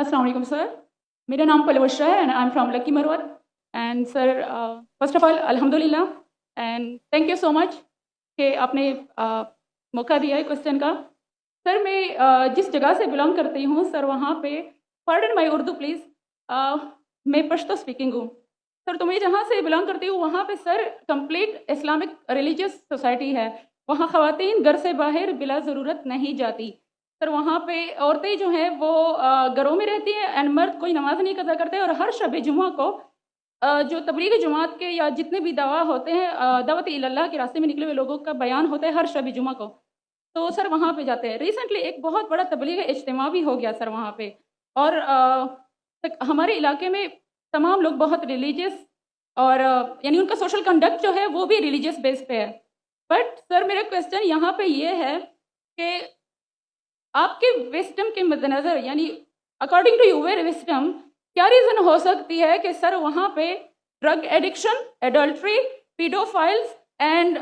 अस्सलाम वालेकुम सर, मेरा नाम पलवश्रा है and I am from Lakki Marwat and sir first of all अल्हम्दुलिल्लाह and thank you so much कि आपने मौका दिया है क्वेश्चन का। सर मैं जिस जगह से बिलोंग करती हूँ सर वहाँ पे पार्डन माई उर्दू प्लीज़, मैं पश्तो स्पीकिंग हूँ सर। तो मैं जहाँ से बिलोंग करती हूँ वहाँ पे sir complete Islamic religious society है। वहाँ ख़वातीन घर से बाहर बिला ज़रूरत नहीं जाती सर। वहाँ पे औरतें जो हैं वो घरों में रहती हैं एंड मर्द कोई नमाज नहीं अदा करते। और हर शब जुमा को जो तबलीग जमात के या जितने भी दवा होते हैं दावत इल्लाह के रास्ते में निकले हुए लोगों का बयान होता है हर शब जुमा को, तो सर वहाँ पे जाते हैं। रिसेंटली एक बहुत बड़ा तबलीग इज्तिमा भी हो गया सर वहाँ पे। और हमारे इलाके में तमाम लोग बहुत रिलीजियस और यानी उनका सोशल कंडक्ट जो है वो भी रिलीजियस बेस पे है। बट सर मेरा क्वेश्चन यहाँ पे ये है कि आपके विस्डम के मद्देनज़र यानी अकॉर्डिंग टू यूर विस्डम क्या रीज़न हो सकती है कि सर वहाँ पे drug addiction, adultery, paedophiles and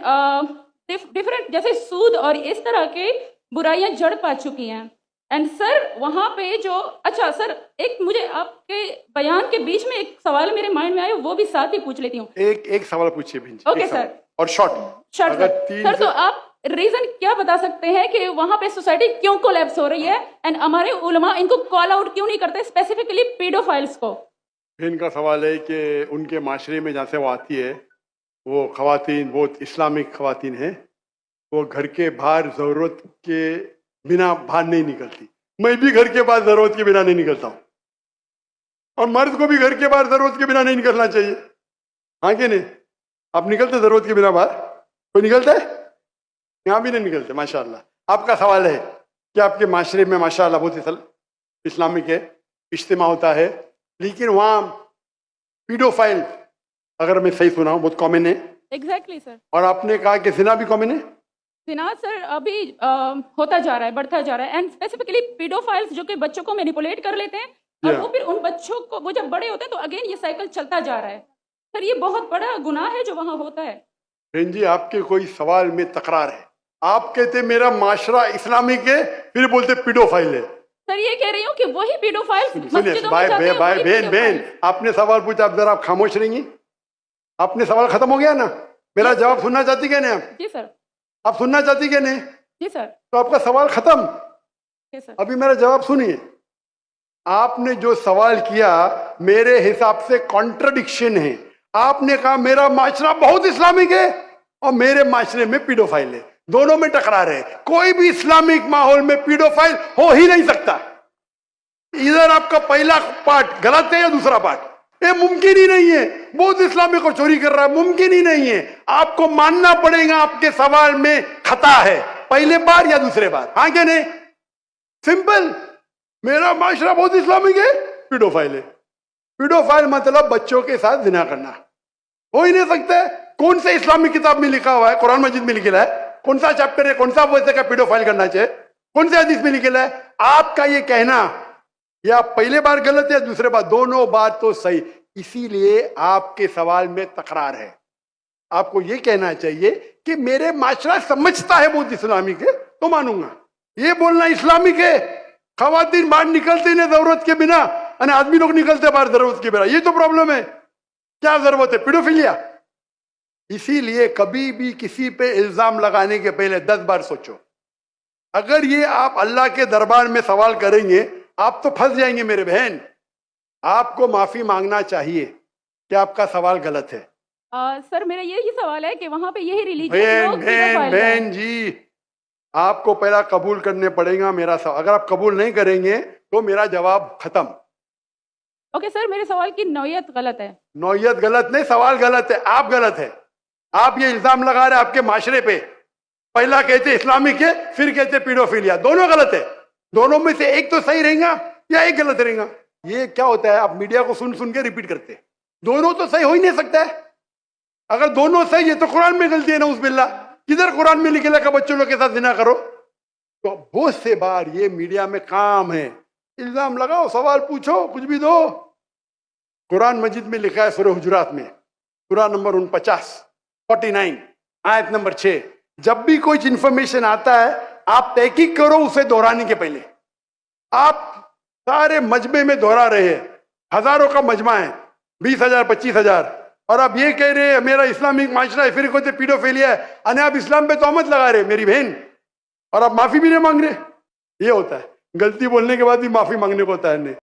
different जैसे सूद और इस तरह के बुराइयां जड़ पा चुकी हैं। एंड सर वहाँ पे जो अच्छा सर एक मुझे आपके बयान के बीच में एक सवाल मेरे माइंड में आया, वो भी साथ ही पूछ लेती हूँ। एक सवाल पूछिए भिंज। ओके सर, और शॉर्ट सर तो आप रीजन क्या बता सकते हैं कि वहां पे सोसाइटी क्यों कोलैप्स हो रही है एंड हमारे उलमा इनको कॉल आउट क्यों नहीं करते, स्पेसिफिकली पीडोफाइल्स को? इनका सवाल है कि उनके माशरे में जहाँ से वो आती है वो खवातीन बहुत इस्लामिक खवातीन हैं, वो घर के बाहर ज़रूरत के बिना बाहर नहीं निकलती। मैं भी घर के बाहर ज़रूरत के बिना नहीं निकलता हूँ और मर्द को भी घर के बाहर ज़रूरत के बिना नहीं निकलना चाहिए। हाँ कि नहीं? आप निकलते ज़रूरत के बिना बाहर? कोई निकलता है? यहाँ भी नहीं निकलते माशाल्लाह। आपका सवाल है कि आपके माशरे में माशाल्लाह बहुत इस्लामिक है, इज्तिमा होता है, लेकिन वहाँ पीडोफाइल अगर मैं सही सुना हूँ बहुत कॉमन है। Exactly sir. और आपने कहा कि जिना भी कॉमन है। जिना सर अभी होता जा रहा है, बढ़ता जा रहा है एंड स्पेसिफिकली पीडोफाइल्स जो कि बच्चों को मैनिपुलेट कर लेते हैं और वो फिर उन बच्चों को वो जब बड़े होते हैं तो अगेन ये साइकिल चलता जा रहा है। सर ये बहुत बड़ा गुनाह है जो वहाँ होता है। बहन जी आपके कोई सवाल में तकरार है। आप कहते मेरा माशरा इस्लामिक है, फिर बोलते पीडोफाइल है। सर ये कह रही हूँ कि वही पीडोफाइल्स मस्जिदों में जाते हैं। भाई बहन आपने सवाल पूछा, आप जरा आप खामोश रहेंगी? आपने सवाल खत्म हो गया ना? मेरा जवाब सुनना चाहती क्या नहीं आप? जी सर। आप सुनना चाहती क्या नहीं? जी सर। तो आपका सवाल खत्म। जी सर। अभी मेरा जवाब सुनिए। आपने जो सवाल किया मेरे हिसाब से कॉन्ट्रडिक्शन है। आपने कहा मेरा माशरा बहुत इस्लामिक है और मेरे माशरे में पीडोफाइल है, दोनों में टकरार है। कोई भी इस्लामिक माहौल में पीडोफाइल हो ही नहीं सकता। इधर आपका पहला पार्ट गलत है या दूसरा पार्ट? ये मुमकिन ही नहीं है। बहुत इस्लामिक को चोरी कर रहा है, मुमकिन ही नहीं है। आपको मानना पड़ेगा आपके सवाल में खता है, पहले बार या दूसरे बार। हाँ क्या नहीं? सिंपल। मेरा माशरा बहुत इस्लामिक है, पीडोफाइल है। पीडोफाइल मतलब बच्चों के साथ जिना करना। हो ही नहीं सकता है। कौन से इस्लामिक किताब में लिखा हुआ है? कुरान मजीद में लिखा है? कौन सा चैप्टर है? कौन सा वैसे का पीडोफाइल करना चाहिए? कौन से हदीस में लिखा है? आपका ये कहना या पहले बार गलत है, दूसरे बार, दोनों बात तो सही। इसीलिए आपके सवाल में तकरार है। आपको ये कहना चाहिए कि मेरे माशरा समझता है बहुत इस्लामिक है तो मानूंगा। ये बोलना इस्लामिक है, खवातीन बाहर निकलते नहीं जरूरत के बिना और आदमी लोग निकलते बाहर जरूरत के बिना, ये तो प्रॉब्लम है। क्या जरूरत है? पीडोफिलिया। इसीलिए कभी भी किसी पे इल्जाम लगाने के पहले 10 बार सोचो। अगर ये आप अल्लाह के दरबार में सवाल करेंगे आप तो फंस जाएंगे मेरे बहन। आपको माफी मांगना चाहिए कि आपका सवाल गलत है। सर मेरा यही सवाल है कि वहां पे यही रिलीजियस बहन जी आपको पहला कबूल करने पड़ेगा मेरा सवाल। अगर आप कबूल नहीं करेंगे तो मेरा जवाब खत्म। ओके सर, मेरे सवाल की नौयत गलत है। नौयत गलत नहीं, सवाल गलत है, आप गलत है। आप ये इल्जाम लगा रहे आपके माशरे पे। पहला कहते इस्लामिक है, फिर कहते पीडोफिलिया। दोनों गलत है। दोनों में से एक तो सही रहेगा या एक गलत रहेगा। ये क्या होता है, आप मीडिया को सुन सुन के रिपीट करते हैं। दोनों तो सही हो ही नहीं सकता है। अगर दोनों सही है तो कुरान में गलती है ना, उस बिल्ला किधर कुरान में लिखे लगा बच्चों लोग के साथ जिना करो? तो बहुत से बार ये मीडिया में काम है, इल्जाम लगाओ, सवाल पूछो, कुछ भी दो। कुरान मजीद में लिखा है सूरह हुजुरात में, सूरह नंबर 49 आयत नंबर 6, जब भी कोई इंफॉर्मेशन आता है आप तहकीक करो उसे दोहराने के पहले। आप सारे मजमे में दोहरा रहे हैं, हजारों का मजमा है, 20,000 25,000, और आप ये कह रहे हैं मेरा इस्लामिक माशरा है, फिर कहते पीडोफिलिया है, अने आप इस्लाम पे तोहमत लगा रहे मेरी बहन, और आप माफी भी नहीं मांग रहे। ये होता है, गलती बोलने के बाद भी माफी मांगने को होता है नहीं।